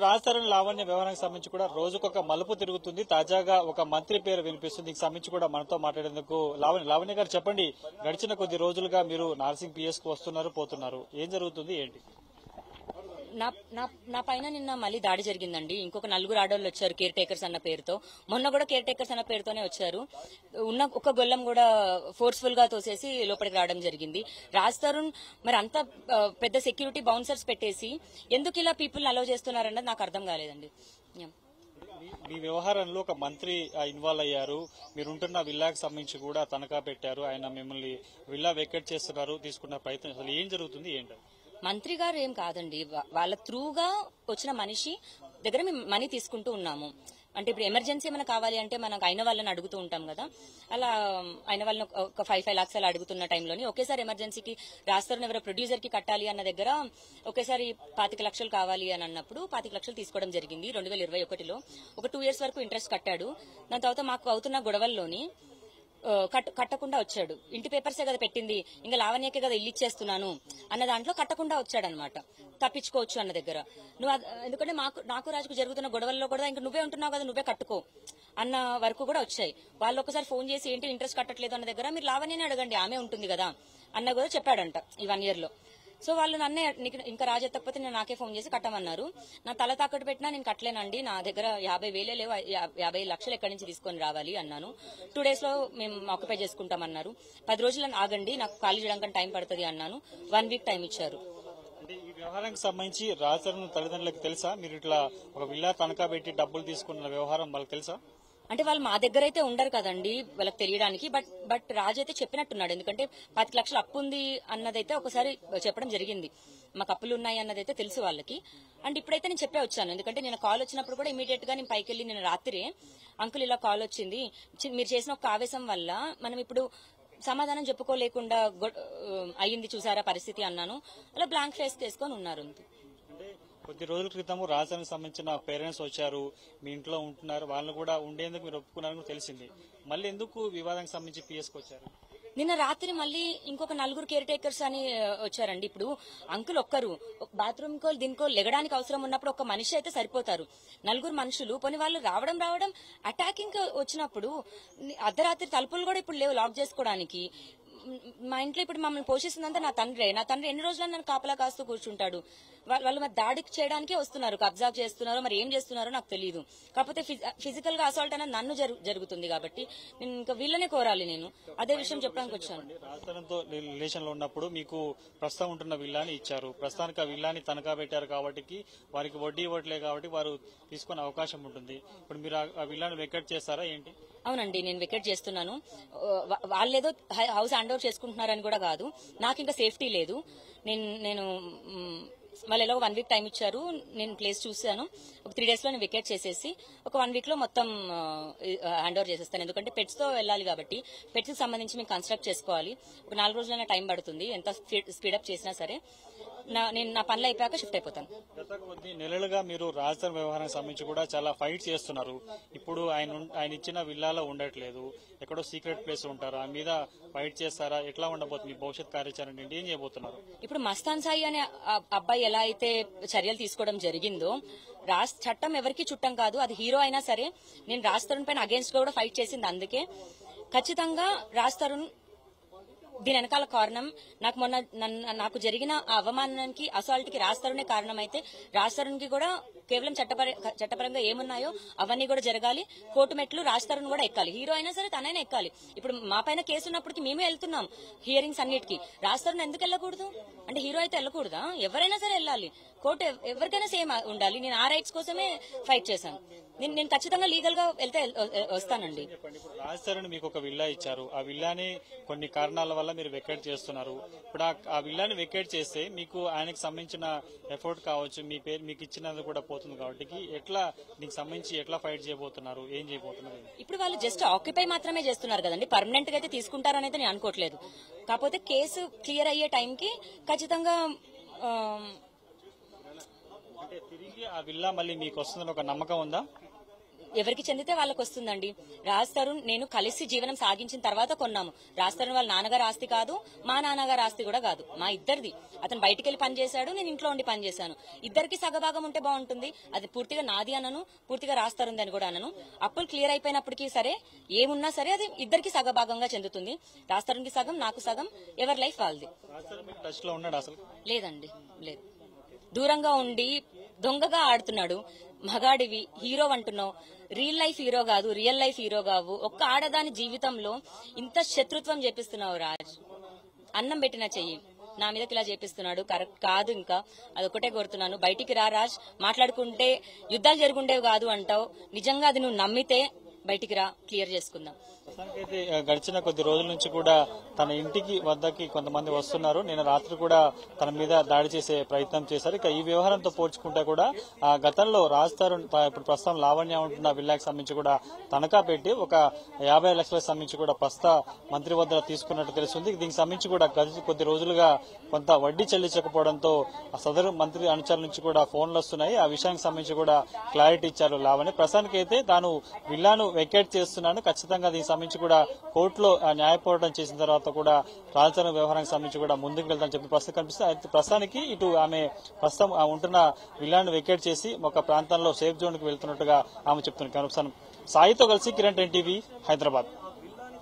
రాజధాని లావణ్య వ్యవహారానికి సంబంధించి కూడా రోజుకొక మలుపు తిరుగుతుంది. తాజాగా ఒక మంత్రి పేరు వినిపిస్తుంది. దీనికి సంబంధించి కూడా మనతో మాట్లాడేందుకు లావణ్య గారు చెప్పండి, గడిచిన కొద్ది రోజులుగా మీరు నార్సింగ్ పిఎస్ కు వస్తున్నారు పోతున్నారు, ఏం జరుగుతుంది ఏంటి? నా పైన నిన్న మళ్ళీ దాడి జరిగిందండి. ఇంకొక నలుగురు ఆడవాళ్ళు వచ్చారు కేర్ టేకర్స్ అన్న పేరుతో. మొన్న కూడా కేర్ టేకర్స్ అన్న పేరుతోనే వచ్చారు. ఉన్న ఒక గొల్లం కూడా ఫోర్స్ఫుల్ గా తోసేసి లోపలికి రావడం జరిగింది. రాజ్ తరుణ్ మరి అంత పెద్ద సెక్యూరిటీ బౌన్సర్స్ పెట్టేసి ఎందుకు ఇలా పీపుల్ అలౌ చేస్తున్నారన్నది నాకు అర్థం కాలేదండి. మీ వ్యవహారంలో ఒక మంత్రి ఇన్వాల్వ్ అయ్యారు. మీరుంటున్న విల్లాకి సంబంధించి కూడా తనఖా పెట్టారు. ఆయన మిమ్మల్ని విల్లా వెకేట్ చేస్తున్నారు, తీసుకున్న ప్రయత్నం, అసలు ఏం జరుగుతుంది ఏంటి? మంత్రి గారు ఏం కాదండి, వాళ్ళ త్రూగా వచ్చిన మనిషి దగ్గర మేము మనీ తీసుకుంటూ ఉన్నాము. అంటే ఇప్పుడు ఎమర్జెన్సీ ఏమైనా కావాలి అంటే మనకు అయిన వాళ్ళని అడుగుతూ ఉంటాం కదా, అలా అయిన వాళ్ళని ఒక 5 lakhs అలా అడుగుతున్న టైంలోని ఒకేసారి ఎమర్జెన్సీకి రాస్తారని ఎవరో ప్రొడ్యూసర్ కి కట్టాలి అన్న దగ్గర ఒకేసారి 25 లక్షలు కావాలి అని అన్నప్పుడు 25 లక్షలు తీసుకోవడం జరిగింది 2021లో. ఒక 2 years వరకు ఇంట్రెస్ట్ కట్టాడు. దాని తర్వాత మాకు అవుతున్న గొడవల్లోని కట్టకుండా వచ్చాడు. ఇంటి పేపర్సే కదా పెట్టింది, ఇంకా లావణ్యకే కదా ఇల్లు ఇచ్చేస్తున్నాను అన్న దాంట్లో కట్టకుండా వచ్చాడనమాట. తప్పించుకోవచ్చు అన్న దగ్గర నువ్వు, ఎందుకంటే నాకు రాజుకు జరుగుతున్న గొడవల్లో కూడా ఇంకా నువ్వే ఉంటున్నావు కదా, నువ్వే కట్టుకో అన్న వరకు కూడా వచ్చాయి. వాళ్ళు ఒకసారి ఫోన్ చేసి ఏంటి ఇంట్రెస్ట్ కట్టట్లేదు అన్న దగ్గర మీరు లావణ్యనే అడగండి, ఆమె ఉంటుంది కదా అన్న కూడా చెప్పాడంట ఈ 1 year లో. సో వాళ్ళు నన్నే ఇంకా రాజెత్తకపోతే నేను నాకే ఫోన్ చేసి కట్టమన్నారు. నా తల తాకట్టు పెట్టినా నేను కట్టలేనండి, నా దగ్గర 50,000 లేవు, 50 లక్షలు ఎక్కడి నుంచి తీసుకొని రావాలి అన్నాను. 2 days లో మేము ఆక్యుపై చేసుకుంటామన్నారు. 10 రోజులు ఆగండి, నాకు ఖాళీ చేయడానికి టైం పడుతుంది అన్నాను. 1 week టైం ఇచ్చారు. ఈ వ్యవహారానికి సంబంధించి రాజధాని తల్లిదండ్రులకు తెలుసా మీరు ఇట్లా ఒక విల్లా తనఖా పెట్టి డబ్బులు తీసుకున్న వ్యవహారం వాళ్ళకి తెలుసా? అంటే వాళ్ళు మా దగ్గర అయితే ఉండరు కదండి వాళ్ళకి తెలియడానికి. బట్ రాజు అయితే చెప్పినట్టున్నాడు, ఎందుకంటే 10 లక్షలు అప్పు ఉంది అన్నదైతే ఒకసారి చెప్పడం జరిగింది. మాకు అప్పులు ఉన్నాయి అన్నదైతే తెలుసు వాళ్ళకి. అండ్ ఇప్పుడైతే నేను చెప్పే వచ్చాను, ఎందుకంటే నేను కాల్ వచ్చినప్పుడు కూడా ఇమీడియట్ గా నేను పైకి వెళ్ళి నేను రాత్రి అంకుల్ ఇలా కాల్ వచ్చింది, మీరు చేసిన ఒక ఆవేశం వల్ల మనం ఇప్పుడు సమాధానం చెప్పుకోలేకుండా అయ్యింది చూసారా పరిస్థితి అన్నాను. అలా బ్లాంక్ ఫేస్ తీసుకొని ఉన్నారు. కొద్ది రోజుల క్రితం రాజధానికి సంబంధించిన పేరెంట్స్ వచ్చారు, మీ ఇంట్లో ఉంటున్నారు, వాళ్ళు కూడా ఉండేందుకు మీరు ఒప్పుకున్నారని తెలిసింది. మళ్ళీ ఎందుకు వివాదానికి సంబంధించి పిఎస్కి వచ్చారు? నిన్న రాత్రి మళ్ళీ ఇంకొక 4 కేర్ టేకర్స్ అని వచ్చారండి. ఇప్పుడు అంకుల్ ఒక్కరు బాత్రూమ్ కో దీనికో లెగడానికి అవసరం ఉన్నప్పుడు ఒక మనిషి అయితే సరిపోతారు. 4 మనుషులు పోనీ వాళ్ళు రావడం అటాకింగ్ వచ్చినప్పుడు అర్ధరాత్రి తలుపులు కూడా ఇప్పుడు లేవు లాక్ చేసుకోవడానికి. మా ఇంట్లో ఇప్పుడు మమ్మల్ని పోషిస్తుందంటే నా తండ్రి ఎన్ని రోజులు నన్ను కాపలా కాస్తూ కూర్చుంటాడు. వాళ్ళు మరి దాడికి చేయడానికే వస్తున్నారు, కబ్జా చేస్తున్నారో మరి ఏం చేస్తున్నారో నాకు తెలియదు. కాకపోతే ఫిజికల్ గా అసాల్ట్ అనేది నన్ను జరుగుతుంది కాబట్టి నేను ఇంకా వీళ్ళనే కోరాలి. నేను అదే విషయం చెప్పడానికి వచ్చాను. రాజధానితో రిలేషన్ లో ఉన్నప్పుడు మీకు ప్రస్తుతం ఉంటున్న విల్లాని ఇచ్చారు, ప్రస్తుతానికి ఆ విల్లాని తనఖా పెట్టారు కాబట్టి వారికి వడ్డీ ఇవ్వట్లేదు కాబట్టి వారు తీసుకునే అవకాశం ఉంటుంది. ఇప్పుడు మీరు ఆ విల్లాని వెకేట్ చేస్తారా ఏంటి? అవునండి, నేను వెకేట్ చేస్తున్నాను. వాళ్ళేదో హౌస్ హ్యాండ్ ఓవర్ చేసుకుంటున్నారని కూడా కాదు, నాకు ఇంకా సేఫ్టీ లేదు. నేను వాళ్ళు ఎలా 1 week టైం ఇచ్చారు, నేను ప్లేస్ చూశాను. ఒక 3 days లో నేను వెకేట్ చేసేసి ఒక 1 week లో మొత్తం హ్యాండ్ ఓవర్ చేసేస్తాను. ఎందుకంటే పెట్స్ తో వెళ్ళాలి కాబట్టి పెట్స్ కి సంబంధించి మేము కన్స్ట్రక్ట్ చేసుకోవాలి. ఒక 4 రోజులైనా టైం పడుతుంది, ఎంత స్పీడప్ చేసినా సరే. నేను నా పనులు అయిపోయాక షిఫ్ట్ అయిపోతాను. గత కొద్ది నెలలుగా మీరు రాజధాని వ్యవహారానికి సంబంధించి కూడా చాలా ఫైట్ చేస్తున్నారు. ఇప్పుడు ఆయన ఇచ్చిన విల్లాలో ఉండట్లేదు, ఎక్కడో సీక్రెట్ ప్లేస్ ఉంటారు, ఆ మీద ఫైట్ చేస్తారా? ఎట్లా ఉండబోతుంది భవిష్యత్ కార్యాచరణ? ఏం చేయబోతున్నారు? ఇప్పుడు మస్తాన్ సాయి అనే అబ్బాయి ఎలా అయితే చర్యలు తీసుకోవడం జరిగిందో, చట్టం ఎవరికి చుట్టం కాదు. అది హీరో అయినా సరే నేను రాజ్ తరుణ్ పైన అగేన్స్ట్ గా కూడా ఫైట్ చేసింది. అందుకే ఖచ్చితంగా రాజ్ తరుణ్ దీని వెనకాల కారణం. నాకు జరిగిన ఆ అవమానానికి అసాల్ట్ కి రాజ్ తరుణే కారణం అయితే రాజ్ తరుణ్ కి కూడా కేవలం చట్టపరంగా ఏమున్నాయో అవన్నీ కూడా జరగాలి. కోర్టు మెట్లు రాజ్ తరుణ్ కూడా ఎక్కాలి. హీరో అయినా సరే తనైనా ఎక్కాలి. ఇప్పుడు మా పైన కేసు ఉన్నప్పటికీ మేమే వెళ్తున్నాం హియరింగ్స్ అన్నిటికీ. రాజ్ తరుణ్ ఎందుకు వెళ్ళకూడదు? అంటే హీరో అయితే వెళ్ళకూడదా? ఎవరైనా సరే వెళ్ళాలి. కోర్టు ఎవరికైనా సేమ్ ఉండాలి. నేను ఆ రైట్స్ కోసమే ఫైట్ చేశాను. నేను ఖచ్చితంగా లీగల్ గా వెళ్తే వస్తానండి. రాజ్ తరుణ్ మీకు ఒక విల్లా ఇచ్చారు, ఆ విల్లాని కొన్ని కారణాల వల్ల మీరు వెకేట్ చేస్తున్నారు. ఇప్పుడు ఆ విల్లాని వెకేట్ చేస్తే మీకు ఆయనకు సంబంధించిన ఎఫర్ట్ కావచ్చు, మీ పేరు మీకు ఇచ్చినది కూడా పోతుంది కాబట్టి ఎట్లా దీనికి సంబంధించి ఎట్లా ఫైట్ చేయబోతున్నారు, ఏం చేయబోతున్నారు? ఇప్పుడు వాళ్ళు జస్ట్ ఆక్యుపై మాత్రమే చేస్తున్నారు కదండి, పర్మనెంట్ గా అయితే తీసుకుంటారని అయితే నేను అనుకోవట్లేదు. కాకపోతే కేసు క్లియర్ అయ్యే టైంకి ఖచ్చితంగా అంటే తిరిగి ఆ విల్లా మళ్ళీ మీకు వస్తుందని ఒక నమ్మకం ఉందా? ఎవరికి చెందితే వాళ్ళకి వస్తుందండి. రాజ్ తరుణ్ నేను కలిసి జీవనం సాగించిన తర్వాత కొన్నాము. రాజ్ తరుణ్ వాళ్ళ నాన్నగారు ఆస్తి కాదు, మా నాన్నగారు ఆస్తి కూడా కాదు, మా ఇద్దరిది. అతను బయటికి వెళ్లి పని చేశాడు, నేను ఇంట్లో ఉండి పని చేశాను. ఇద్దరికి సగభాగం ఉంటే బాగుంటుంది. అది పూర్తిగా నాది అనను, పూర్తిగా రాజ్ తరుణ్ అని కూడా అనను. అప్పులు క్లియర్ అయిపోయినప్పటికీ సరే, ఏమున్నా సరే అది ఇద్దరికి సగభాగంగా చెందుతుంది. రాజ్ తరుణ్కి సగం, నాకు సగం, ఎవరి లైఫ్ వాళ్ళది. టచ్ లో ఉన్నాడు అసలు? లేదండి, లేదు. దూరంగా ఉండి దొంగగా ఆడుతున్నాడు. మగాడివి, హీరో అంటున్నావు, రియల్ లైఫ్ హీరో కాదు, రియల్ లైఫ్ హీరో కావు. ఒక్క ఆడదాని జీవితంలో ఇంత శత్రుత్వం చేపిస్తున్నావు రాజ్. అన్నం పెట్టిన చెయ్యి, నా మీదకి ఇలా చేపిస్తున్నాడు, కరెక్ట్ కాదు. ఇంకా అదొకటే కోరుతున్నాను, బయటికి రా రాజ్. మాట్లాడుకుంటే యుద్ధాలు జరుగుండేవి కాదు అంటావు. నిజంగా అది నువ్వు నమ్మితే బయటికి రా, క్లియర్ చేసుకుందాం. అయితే గడిచిన కొద్ది రోజుల నుంచి కూడా తన ఇంటికి వద్దకి కొంతమంది వస్తున్నారు. నేను రాత్రి కూడా తన మీద దాడి చేసే ప్రయత్నం చేశారు. ఇక ఈ వ్యవహారంతో పోల్చుకుంటే కూడా గతంలో రాజ్ తరుణ్ ఇప్పుడు ప్రస్తుతం లావణ్య ఉంటున్న విల్లాకి సంబంధించి కూడా తనఖా పెట్టి ఒక 50 లక్షలకు సంబంధించి కూడా ప్రస్తుత మంత్రి వద్ద తీసుకున్నట్టు తెలుస్తుంది. దీనికి సంబంధించి కూడా కొద్ది రోజులుగా కొంత వడ్డీ చెల్లించకపోవడంతో సదరు మంత్రి అనుచరుల నుంచి కూడా ఫోన్లు వస్తున్నాయి. ఆ విషయానికి సంబంధించి కూడా క్లారిటీ ఇచ్చారు లావణ్య. ప్రస్తుతానికి అయితే తాను విల్లాను వెకేట్ చేస్తున్నాను, ఖచ్చితంగా దీనికి సంబంధించి కూడా కోర్టులో న్యాయ పోరాటం చేసిన తర్వాత కూడా రాజధాని వ్యవహారానికి సంబంధించి కూడా ముందుకు వెళ్తానని చెప్పి ప్రస్తుతం కనిపిస్తుంది. అయితే ప్రస్తుతానికి ఇటు ఆమె ప్రస్తుతం ఉంటున్న విల్లాను వెకేట్ చేసి ఒక ప్రాంతంలో సేఫ్ జోన్ కి వెళ్తున్నట్టుగా ఆమె చెప్తున్నారు. సాయితో కలిసి కిరణ్, 10 టీవీ, హైదరాబాద్.